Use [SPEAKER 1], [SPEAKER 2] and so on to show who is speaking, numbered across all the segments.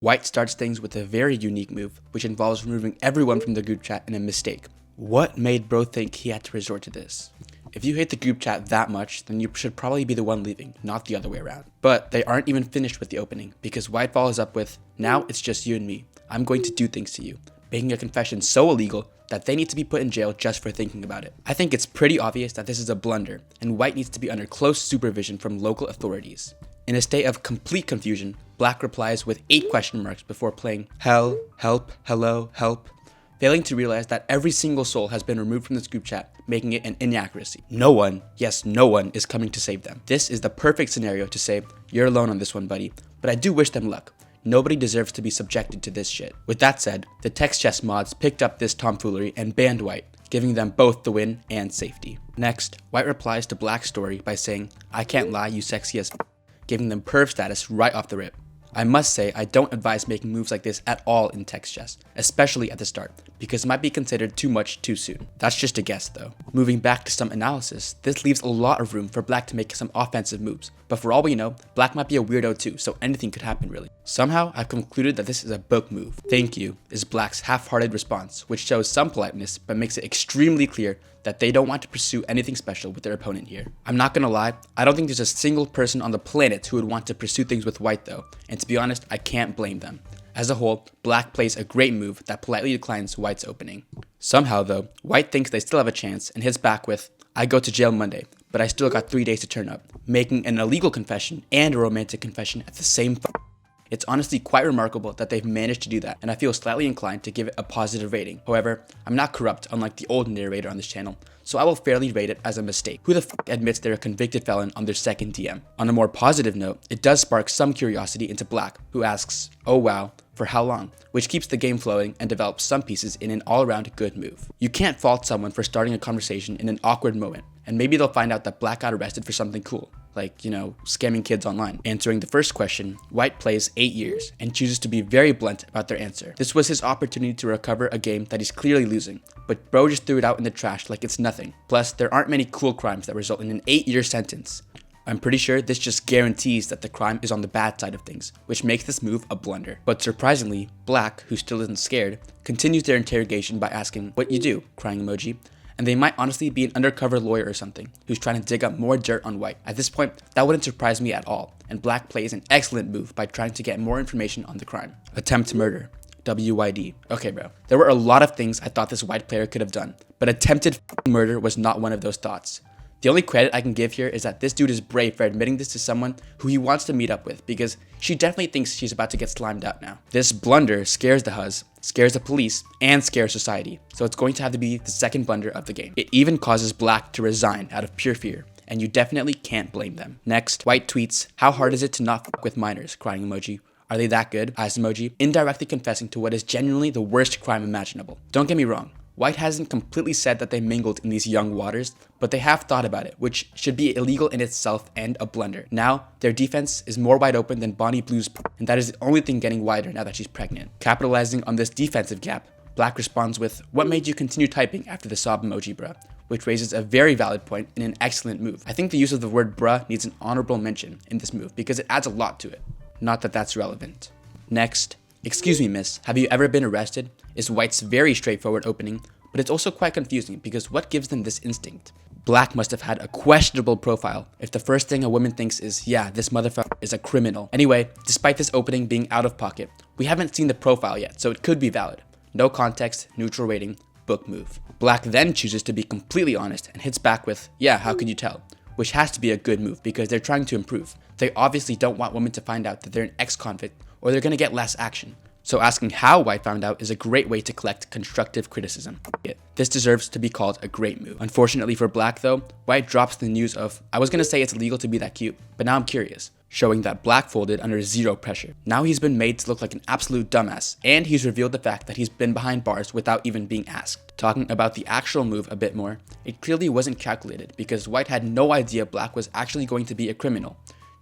[SPEAKER 1] White starts things with a very unique move, which involves removing everyone from the group chat in a mistake. What made bro think he had to resort to this? If you hate the group chat that much, then you should probably be the one leaving, not the other way around. But they aren't even finished with the opening, because White follows up with, "Now it's just you and me. I'm going to do things to you," making a confession so illegal that they need to be put in jail just for thinking about it. I think it's pretty obvious that this is a blunder, and White needs to be under close supervision from local authorities. In a state of complete confusion, Black replies with 8 question marks before playing hell, help, hello, help, failing to realize that every single soul has been removed from this group chat, making it an inaccuracy. No one, yes, no one is coming to save them. This is the perfect scenario to say, "You're alone on this one, buddy," but I do wish them luck. Nobody deserves to be subjected to this shit. With that said, the text chess mods picked up this tomfoolery and banned White, giving them both the win and safety. Next, White replies to Black's story by saying, "I can't lie, you sexy as f," giving them perv status right off the rip. I must say, I don't advise making moves like this at all in text chess, especially at the start, because it might be considered too much too soon. That's just a guess though. Moving back to some analysis, this leaves a lot of room for Black to make some offensive moves, but for all we know, Black might be a weirdo too, so anything could happen really. Somehow, I've concluded that this is a book move. "Thank you" is Black's half-hearted response, which shows some politeness, but makes it extremely clear that they don't want to pursue anything special with their opponent here. I'm not gonna lie, I don't think there's a single person on the planet who would want to pursue things with White though, and to be honest, I can't blame them. As a whole, Black plays a great move that politely declines White's opening. Somehow though, White thinks they still have a chance and hits back with, "I go to jail Monday, but I still got 3 days to turn up," making an illegal confession and a romantic confession at the same time. It's honestly quite remarkable that they've managed to do that, and I feel slightly inclined to give it a positive rating. However, I'm not corrupt unlike the old narrator on this channel, so I will fairly rate it as a mistake. Who the f admits they're a convicted felon on their second DM? On a more positive note, it does spark some curiosity into Black, who asks, "Oh wow, for how long?" which keeps the game flowing and develops some pieces in an all-around good move. You can't fault someone for starting a conversation in an awkward moment, and maybe they'll find out that Black got arrested for something cool, like, scamming kids online. Answering the first question, White plays 8 years and chooses to be very blunt about their answer. This was his opportunity to recover a game that he's clearly losing, but bro just threw it out in the trash like it's nothing. Plus, there aren't many cool crimes that result in an 8-year sentence. I'm pretty sure this just guarantees that the crime is on the bad side of things, which makes this move a blunder. But surprisingly, Black, who still isn't scared, continues their interrogation by asking, "What you do?" crying emoji. And they might honestly be an undercover lawyer or something, who's trying to dig up more dirt on White. At this point, that wouldn't surprise me at all, and Black plays an excellent move by trying to get more information on the crime. Attempt murder. WYD. Okay bro, there were a lot of things I thought this White player could have done, but attempted murder was not one of those thoughts. The only credit I can give here is that this dude is brave for admitting this to someone who he wants to meet up with, because she definitely thinks she's about to get slimed out now. This blunder scares the Huz, scares the police, and scares society, so it's going to have to be the second blunder of the game. It even causes Black to resign out of pure fear, and you definitely can't blame them. Next, White tweets, "How hard is it to not fuck with minors?" crying emoji. "Are they that good?" eyes emoji, indirectly confessing to what is genuinely the worst crime imaginable. Don't get me wrong, White hasn't completely said that they mingled in these young waters, but they have thought about it, which should be illegal in itself and a blunder. Now, their defense is more wide open than Bonnie Blue's, and that is the only thing getting wider now that she's pregnant. Capitalizing on this defensive gap, Black responds with, "What made you continue typing after the sob emoji, bruh?" which raises a very valid point and an excellent move. I think the use of the word bruh needs an honorable mention in this move because it adds a lot to it. Not that that's relevant. Next, "Excuse me, miss, have you ever been arrested?" is White's very straightforward opening, but it's also quite confusing because what gives them this instinct? Black must have had a questionable profile if the first thing a woman thinks is, "Yeah, this motherfucker is a criminal." Anyway, despite this opening being out of pocket, we haven't seen the profile yet, so it could be valid. No context, neutral rating, book move. Black then chooses to be completely honest and hits back with, "Yeah, how could you tell?" which has to be a good move because they're trying to improve. They obviously don't want women to find out that they're an ex-convict or they're gonna get less action. So asking how White found out is a great way to collect constructive criticism. This deserves to be called a great move. Unfortunately for Black though, White drops the news of, "I was gonna say it's illegal to be that cute, but now I'm curious," showing that Black folded under zero pressure. Now he's been made to look like an absolute dumbass, and he's revealed the fact that he's been behind bars without even being asked. Talking about the actual move a bit more, it clearly wasn't calculated because White had no idea Black was actually going to be a criminal.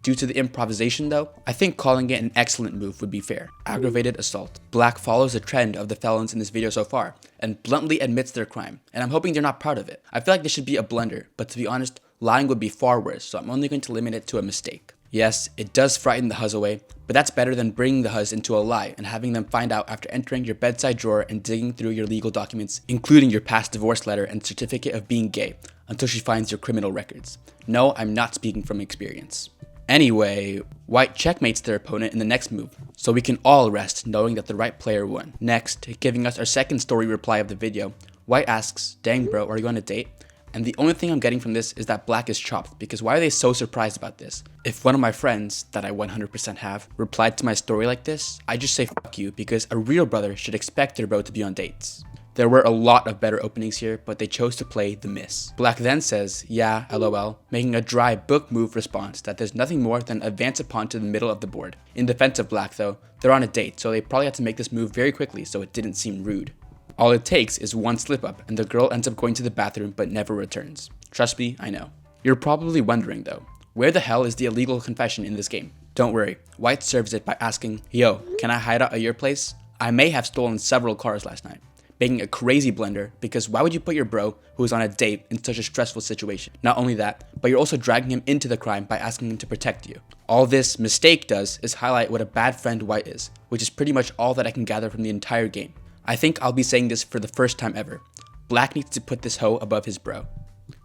[SPEAKER 1] Due to the improvisation though, I think calling it an excellent move would be fair. Aggravated assault. Black follows the trend of the felons in this video so far, and bluntly admits their crime, and I'm hoping they're not proud of it. I feel like this should be a blunder, but to be honest, lying would be far worse, so I'm only going to limit it to a mistake. Yes, it does frighten the huzz away, but that's better than bringing the huzz into a lie and having them find out after entering your bedside drawer and digging through your legal documents, including your past divorce letter and certificate of being gay, until she finds your criminal records. No, I'm not speaking from experience. Anyway, white checkmates their opponent in the next move, so we can all rest knowing that the right player won. Next, giving us our second story reply of the video, white asks, "Dang bro, are you on a date?" And the only thing I'm getting from this is that black is chopped, because why are they so surprised about this? If one of my friends, that I 100% have, replied to my story like this, I just say fuck you, because a real brother should expect their bro to be on dates. There were a lot of better openings here, but they chose to play the miss. Black then says, "Yeah, lol," making a dry book move response that there's nothing more than advance a pawn to the middle of the board. In defense of black though, they're on a date, so they probably had to make this move very quickly so it didn't seem rude. All it takes is one slip up and the girl ends up going to the bathroom but never returns. Trust me, I know. You're probably wondering though, where the hell is the illegal confession in this game? Don't worry, white serves it by asking, "Yo, can I hide out at your place? I may have stolen several cars last night." Making a crazy blender, because why would you put your bro, who is on a date, in such a stressful situation? Not only that, but you're also dragging him into the crime by asking him to protect you. All this mistake does is highlight what a bad friend white is, which is pretty much all that I can gather from the entire game. I think I'll be saying this for the first time ever. Black needs to put this hoe above his bro.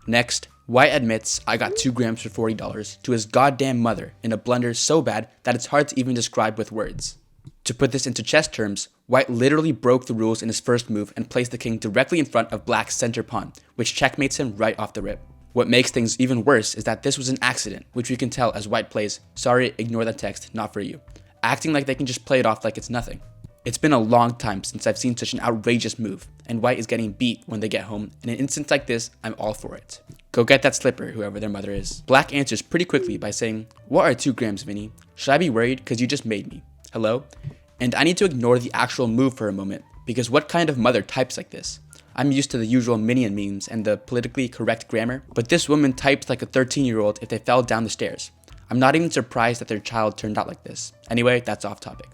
[SPEAKER 1] Next, white admits I got 2 grams for $40 to his goddamn mother in a blunder so bad that it's hard to even describe with words. To put this into chess terms, white literally broke the rules in his first move and placed the king directly in front of black's center pawn, which checkmates him right off the rip. What makes things even worse is that this was an accident, which we can tell as white plays, "Sorry, ignore the text, not for you," acting like they can just play it off like it's nothing. It's been a long time since I've seen such an outrageous move, and white is getting beat when they get home. In an instance like this, I'm all for it. Go get that slipper, whoever their mother is. Black answers pretty quickly by saying, "What are 2 grams, Vinny? Should I be worried because you just made me? Hello?" And I need to ignore the actual move for a moment, because what kind of mother types like this? I'm used to the usual minion memes and the politically correct grammar, but this woman types like a 13-year-old if they fell down the stairs. I'm not even surprised that their child turned out like this. Anyway, that's off topic.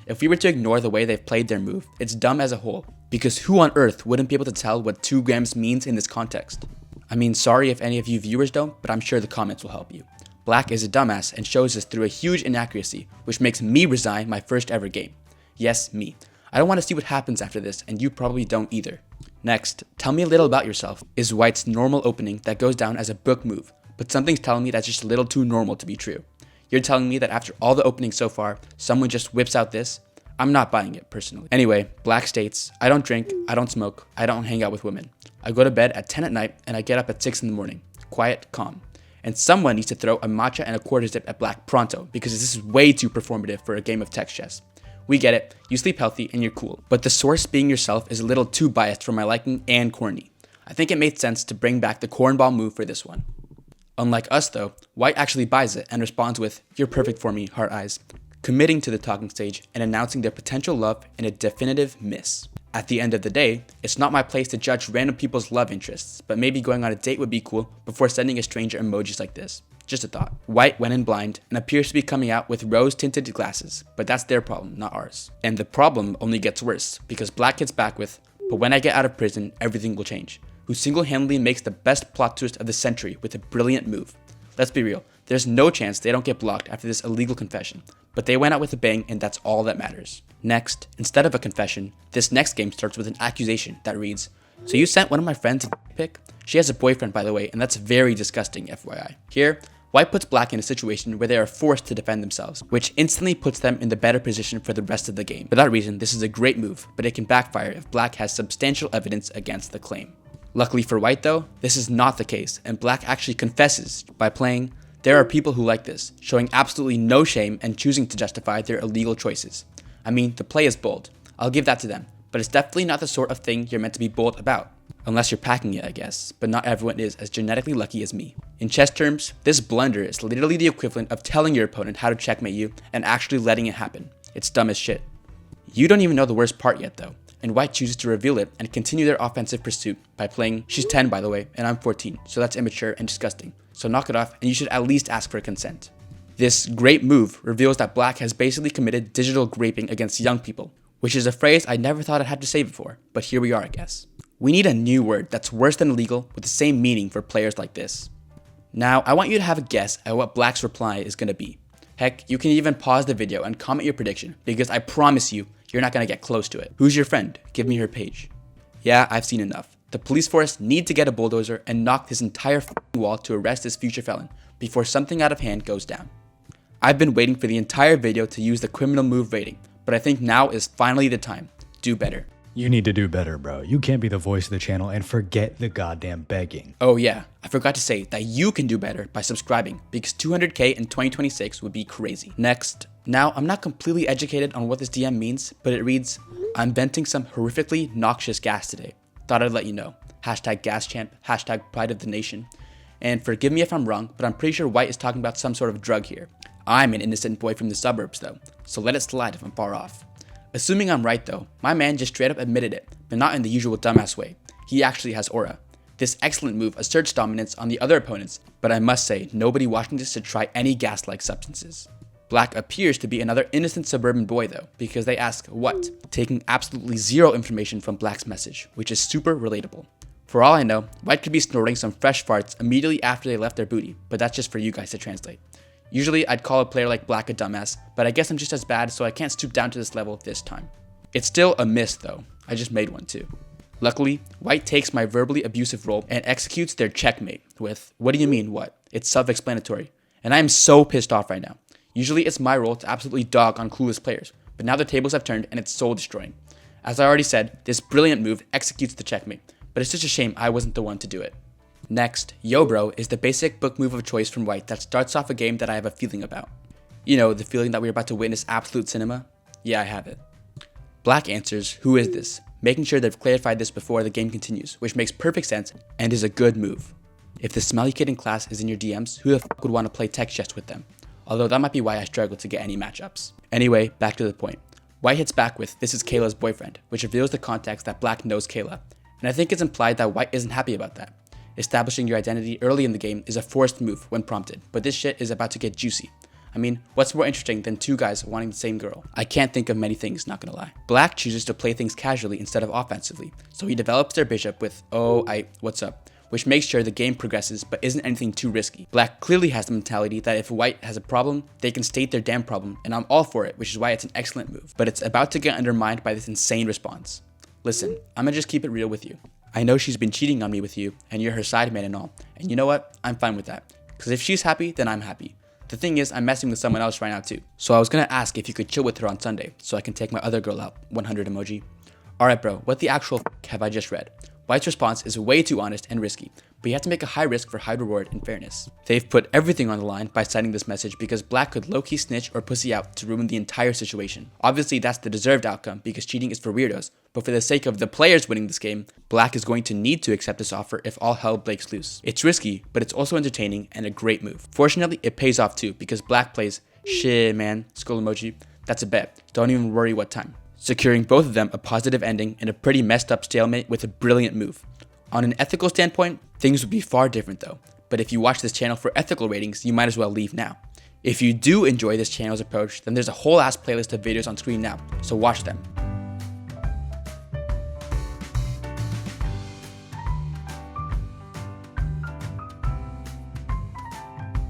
[SPEAKER 1] If we were to ignore the way they've played their move, it's dumb as a whole, because who on earth wouldn't be able to tell what 2 grams means in this context? I mean, sorry if any of you viewers don't, but I'm sure the comments will help you. Black is a dumbass and shows us through a huge inaccuracy, which makes me resign my first ever game. Yes, me. I don't want to see what happens after this, and you probably don't either. Next, tell me a little about yourself, is white's normal opening that goes down as a book move, but something's telling me that's just a little too normal to be true. You're telling me that after all the openings so far, someone just whips out this? I'm not buying it, personally. Anyway, Black states, "I don't drink, I don't smoke, I don't hang out with women. I go to bed at 10 at night, and I get up at 6 in the morning. Quiet, calm." And someone needs to throw a matcha and a quarter zip at Black pronto, because this is way too performative for a game of text chess. We get it, you sleep healthy and you're cool, but the source being yourself is a little too biased for my liking and corny. I think it made sense to bring back the cornball move for this one. Unlike us though, white actually buys it and responds with, "You're perfect for me, heart eyes," committing to the talking stage and announcing their potential love in a definitive miss. At the end of the day, it's not my place to judge random people's love interests, but maybe going on a date would be cool before sending a stranger emojis like this. Just a thought. White went in blind and appears to be coming out with rose-tinted glasses, but that's their problem, not ours. And the problem only gets worse, because Black gets back with, "But when I get out of prison, everything will change," who single-handedly makes the best plot twist of the century with a brilliant move. Let's be real, there's no chance they don't get blocked after this illegal confession, but they went out with a bang and that's all that matters. Next, instead of a confession, this next game starts with an accusation that reads, "So you sent one of my friends a pic? She has a boyfriend, by the way, and that's very disgusting, FYI. Here, white puts Black in a situation where they are forced to defend themselves, which instantly puts them in the better position for the rest of the game. For that reason, this is a great move, but it can backfire if Black has substantial evidence against the claim. Luckily for white though, this is not the case, and Black actually confesses by playing, "There are people who like this," showing absolutely no shame and choosing to justify their illegal choices. I mean, the play is bold, I'll give that to them, but it's definitely not the sort of thing you're meant to be bold about. Unless you're packing it, I guess, but not everyone is as genetically lucky as me. In chess terms, this blunder is literally the equivalent of telling your opponent how to checkmate you and actually letting it happen. It's dumb as shit. You don't even know the worst part yet though, and white chooses to reveal it and continue their offensive pursuit by playing, "She's 10 by the way, and I'm 14, so that's immature and disgusting. So knock it off and you should at least ask for consent." This great move reveals that Black has basically committed digital graping against young people, which is a phrase I never thought I'd have to say before, but here we are I guess. We need a new word that's worse than illegal with the same meaning for players like this. Now, I want you to have a guess at what Black's reply is going to be. Heck, you can even pause the video and comment your prediction, because I promise you, you're not gonna get close to it. Who's your friend? Give me her page. Yeah, I've seen enough. The police force need to get a bulldozer and knock this entire wall to arrest this future felon before something out of hand goes down. I've been waiting for the entire video to use the criminal move rating, but I think now is finally the time. Do better.
[SPEAKER 2] You need to do better, bro. You can't be the voice of the channel and forget the goddamn begging.
[SPEAKER 1] Oh yeah, I forgot to say that you can do better by subscribing, because 200k in 2026 would be crazy. Next, now I'm not completely educated on what this DM means, but it reads, I'm venting some horrifically noxious gas today. Thought I'd let you know. Hashtag gaschamp, hashtag pride of the nation. And forgive me if I'm wrong, but I'm pretty sure White is talking about some sort of drug here. I'm an innocent boy from the suburbs though, so let it slide if I'm far off. Assuming I'm right though, my man just straight up admitted it, but not in the usual dumbass way. He actually has aura. This excellent move asserts dominance on the other opponents, but I must say, nobody watching this should try any gas-like substances. Black appears to be another innocent suburban boy though, because they ask what, taking absolutely zero information from Black's message, which is super relatable. For all I know, White could be snorting some fresh farts immediately after they left their booty, but that's just for you guys to translate. Usually I'd call a player like Black a dumbass, but I guess I'm just as bad, so I can't stoop down to this level this time. It's still a miss though, I just made one too. Luckily, White takes my verbally abusive role and executes their checkmate with, what do you mean what? It's self-explanatory. And I am so pissed off right now. Usually it's my role to absolutely dog on clueless players, but now the tables have turned and it's soul destroying. As I already said, this brilliant move executes the checkmate, but it's just a shame I wasn't the one to do it. Next, Yo Bro is the basic book move of choice from White that starts off a game that I have a feeling about. You know, the feeling that we're about to witness absolute cinema? Yeah, I have it. Black answers, who is this? Making sure they've clarified this before the game continues, which makes perfect sense and is a good move. If the smelly kid in class is in your DMs, who the f would want to play text chess with them? Although that might be why I struggle to get any matchups. Anyway, back to the point. White hits back with, this is Kayla's boyfriend, which reveals the context that Black knows Kayla. And I think it's implied that White isn't happy about that. Establishing your identity early in the game is a forced move when prompted, but this shit is about to get juicy. I mean, what's more interesting than two guys wanting the same girl? I can't think of many things, not gonna lie. Black chooses to play things casually instead of offensively, so he develops their bishop with, what's up? Which makes sure the game progresses but isn't anything too risky. Black clearly has the mentality that if White has a problem, they can state their damn problem, and I'm all for it, which is why it's an excellent move. But it's about to get undermined by this insane response. Listen, I'ma just keep it real with you. I know she's been cheating on me with you, and you're her side man and all, and you know what? I'm fine with that. Because if she's happy, then I'm happy. The thing is, I'm messing with someone else right now too. So I was gonna ask if you could chill with her on Sunday, so I can take my other girl out, 100 emoji. Alright bro, what the actual f have I just read? White's response is way too honest and risky, but you have to make a high risk for high reward in fairness. They've put everything on the line by citing this message because Black could low-key snitch or pussy out to ruin the entire situation. Obviously that's the deserved outcome because cheating is for weirdos, but for the sake of the players winning this game, Black is going to need to accept this offer if all hell breaks loose. It's risky, but it's also entertaining and a great move. Fortunately, it pays off too because Black plays, shit man, skull emoji, that's a bet, don't even worry what time. Securing both of them a positive ending and a pretty messed up stalemate with a brilliant move. On an ethical standpoint, things would be far different though, but if you watch this channel for ethical ratings, you might as well leave now. If you do enjoy this channel's approach, then there's a whole ass playlist of videos on screen now, so watch them.